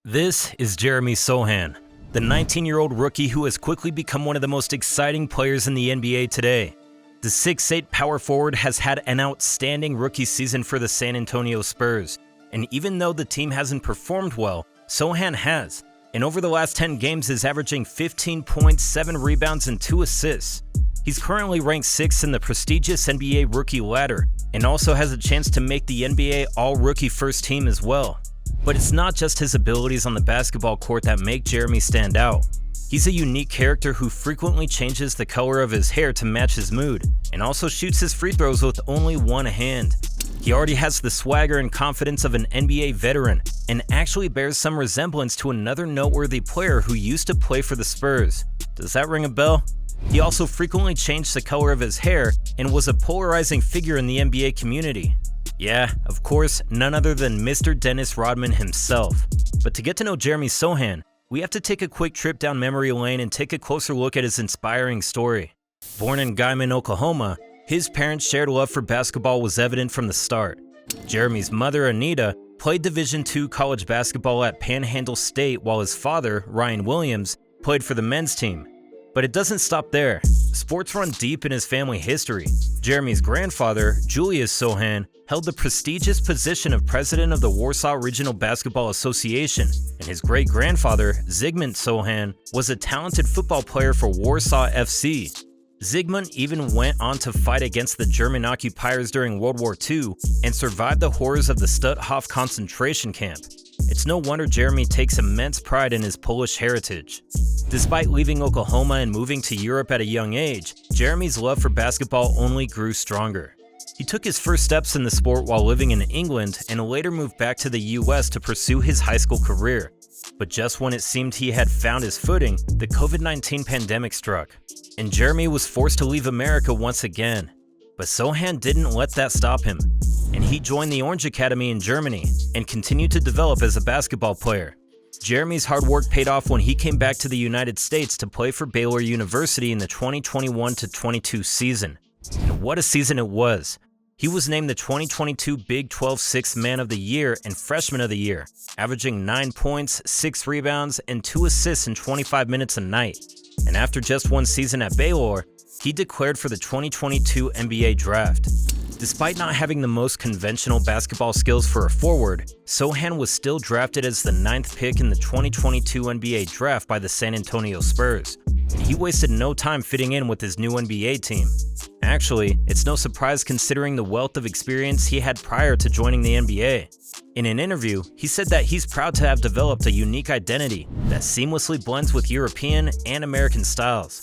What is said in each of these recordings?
This is Jeremy Sochan, the 19-year-old rookie who has quickly become one of the most exciting players in the NBA today. The 6'8" power forward has had an outstanding rookie season for the San Antonio Spurs, and even though the team hasn't performed well, Sochan has, and over the last 10 games is averaging 15 points, 7 rebounds, and 2 assists. He's currently ranked 6th in the prestigious NBA rookie ladder, and also has a chance to make the NBA All-Rookie First Team as well. But it's not just his abilities on the basketball court that make Jeremy stand out. He's a unique character who frequently changes the color of his hair to match his mood, and also shoots his free throws with only one hand. He already has the swagger and confidence of an NBA veteran, and actually bears some resemblance to another noteworthy player who used to play for the Spurs. Does that ring a bell? He also frequently changed the color of his hair and was a polarizing figure in the NBA community. Yeah, of course, none other than Mr. Dennis Rodman himself. But to get to know Jeremy Sochan, we have to take a quick trip down memory lane and take a closer look at his inspiring story. Born in Guymon, Oklahoma, his parents' shared love for basketball was evident from the start. Jeremy's mother, Anita, played Division II college basketball at Panhandle State, while his father, Ryan Williams, played for the men's team. But it doesn't stop there. Sports run deep in his family history. Jeremy's grandfather, Julius Sochan, held the prestigious position of president of the Warsaw Regional Basketball Association, and his great-grandfather, Zygmunt Sochan, was a talented football player for Warsaw FC. Zygmunt even went on to fight against the German occupiers during World War II and survived the horrors of the Stutthof concentration camp. It's no wonder Jeremy takes immense pride in his Polish heritage. Despite leaving Oklahoma and moving to Europe at a young age, Jeremy's love for basketball only grew stronger. He took his first steps in the sport while living in England and later moved back to the US to pursue his high school career. But just when it seemed he had found his footing, the COVID-19 pandemic struck, and Jeremy was forced to leave America once again. But Sochan didn't let that stop him, and he joined the Orange Academy in Germany and continued to develop as a basketball player. Jeremy's hard work paid off when he came back to the United States to play for Baylor University in the 2021-22 season. And what a season it was! He was named the 2022 Big 12 Sixth Man of the Year and Freshman of the Year, averaging 9 points, 6 rebounds, and 2 assists in 25 minutes a night. And after just one season at Baylor, he declared for the 2022 NBA Draft. Despite not having the most conventional basketball skills for a forward, Sochan was still drafted as the 9th pick in the 2022 NBA Draft by the San Antonio Spurs, and he wasted no time fitting in with his new NBA team. Actually, it's no surprise considering the wealth of experience he had prior to joining the NBA. In an interview, he said that he's proud to have developed a unique identity that seamlessly blends with European and American styles.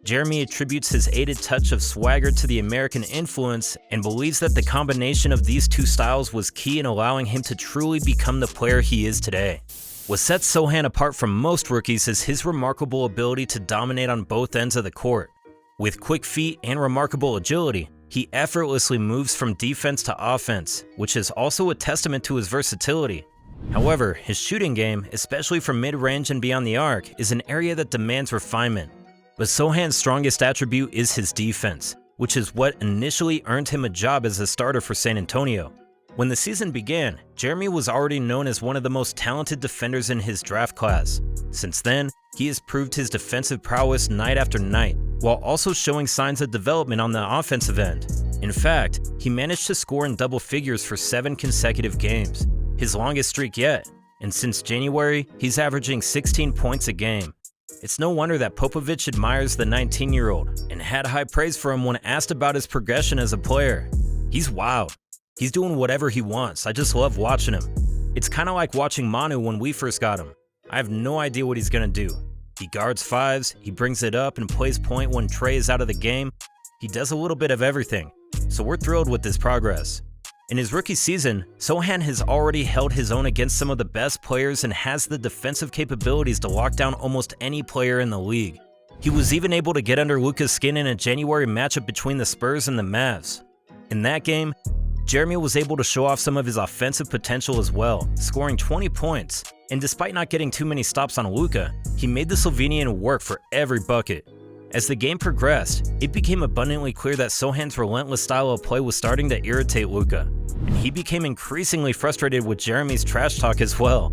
Jeremy attributes his added touch of swagger to the American influence and believes that the combination of these two styles was key in allowing him to truly become the player he is today. What sets Sochan apart from most rookies is his remarkable ability to dominate on both ends of the court. With quick feet and remarkable agility, he effortlessly moves from defense to offense, which is also a testament to his versatility. However, his shooting game, especially from mid-range and beyond the arc, is an area that demands refinement. But Sochan's strongest attribute is his defense, which is what initially earned him a job as a starter for San Antonio. When the season began, Jeremy was already known as one of the most talented defenders in his draft class. Since then, he has proved his defensive prowess night after night, while also showing signs of development on the offensive end. In fact, he managed to score in double figures for 7 consecutive games, his longest streak yet, and since January, he's averaging 16 points a game. It's no wonder that Popovich admires the 19-year-old and had high praise for him when asked about his progression as a player. He's wild. He's doing whatever he wants. I just love watching him. It's kind of like watching Manu when we first got him. I have no idea what he's going to do. He guards fives, he brings it up and plays point when Trey is out of the game. He does a little bit of everything, so we're thrilled with his progress. In his rookie season, Sochan has already held his own against some of the best players and has the defensive capabilities to lock down almost any player in the league. He was even able to get under Luka's skin in a January matchup between the Spurs and the Mavs. In that game, Jeremy was able to show off some of his offensive potential as well, scoring 20 points, and despite not getting too many stops on Luka, he made the Slovenian work for every bucket. As the game progressed, it became abundantly clear that Sochan's relentless style of play was starting to irritate Luka, and he became increasingly frustrated with Jeremy's trash talk as well.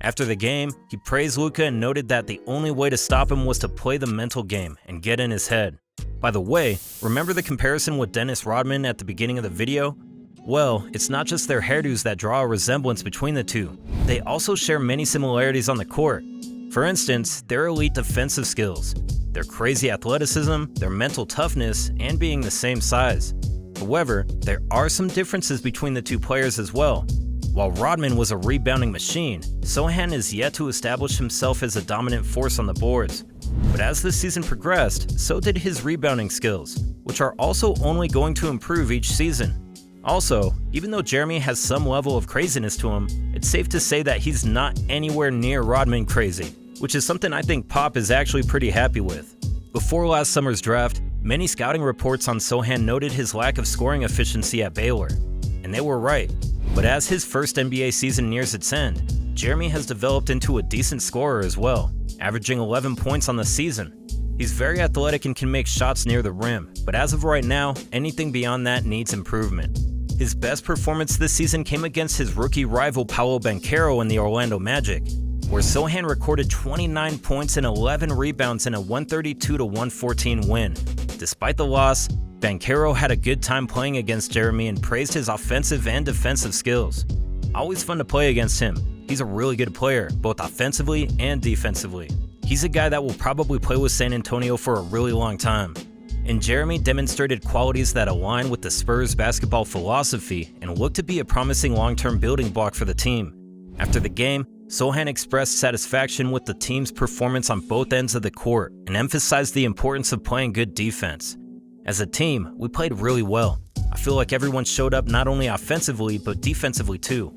After the game, he praised Luka and noted that the only way to stop him was to play the mental game and get in his head. By the way, remember the comparison with Dennis Rodman at the beginning of the video? Well, it's not just their hairdos that draw a resemblance between the two. They also share many similarities on the court. For instance, their elite defensive skills, their crazy athleticism, their mental toughness, and being the same size. However, there are some differences between the two players as well. While Rodman was a rebounding machine, Sochan is yet to establish himself as a dominant force on the boards. But as the season progressed, so did his rebounding skills, which are also only going to improve each season. Also, even though Jeremy has some level of craziness to him, it's safe to say that he's not anywhere near Rodman crazy, which is something I think Pop is actually pretty happy with. Before last summer's draft, many scouting reports on Sochan noted his lack of scoring efficiency at Baylor, and they were right. But as his first NBA season nears its end, Jeremy has developed into a decent scorer as well, averaging 11 points on the season. He's very athletic and can make shots near the rim, but as of right now, anything beyond that needs improvement. His best performance this season came against his rookie rival Paolo Banchero in the Orlando Magic, where Sochan recorded 29 points and 11 rebounds in a 132-114 win. Despite the loss, Banchero had a good time playing against Jeremy and praised his offensive and defensive skills. Always fun to play against him. He's a really good player, both offensively and defensively. He's a guy that will probably play with San Antonio for a really long time. And Jeremy demonstrated qualities that align with the Spurs basketball philosophy and look to be a promising long-term building block for the team. After the game, Sochan expressed satisfaction with the team's performance on both ends of the court and emphasized the importance of playing good defense. As a team, we played really well. I feel like everyone showed up not only offensively but defensively too.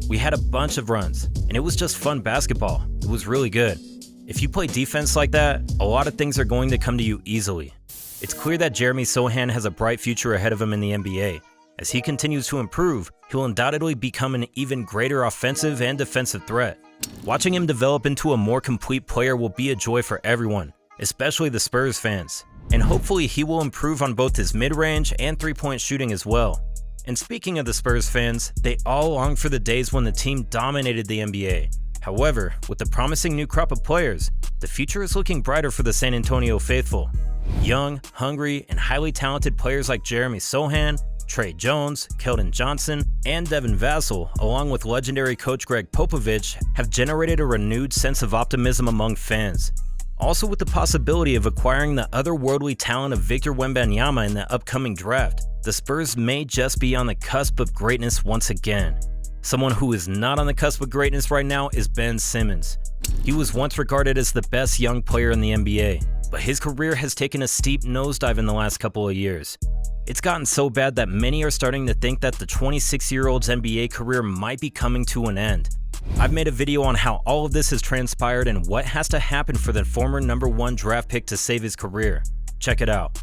We had a bunch of runs, and it was just fun basketball. It was really good. If you play defense like that, a lot of things are going to come to you easily. It's clear that Jeremy Sochan has a bright future ahead of him in the NBA. As he continues to improve, he'll undoubtedly become an even greater offensive and defensive threat. Watching him develop into a more complete player will be a joy for everyone, especially the Spurs fans. And hopefully he will improve on both his mid-range and three-point shooting as well. And speaking of the Spurs fans, they all long for the days when the team dominated the NBA. However, with the promising new crop of players, the future is looking brighter for the San Antonio faithful. Young, hungry, and highly talented players like Jeremy Sochan, Trey Jones, Keldon Johnson, and Devin Vassell, along with legendary coach Greg Popovich, have generated a renewed sense of optimism among fans. Also with the possibility of acquiring the otherworldly talent of Victor Wembanyama in the upcoming draft, the Spurs may just be on the cusp of greatness once again. Someone who is not on the cusp of greatness right now is Ben Simmons. He was once regarded as the best young player in the NBA, but his career has taken a steep nosedive in the last couple of years. It's gotten so bad that many are starting to think that the 26-year-old's NBA career might be coming to an end. I've made a video on how all of this has transpired and what has to happen for the former #1 draft pick to save his career. Check it out.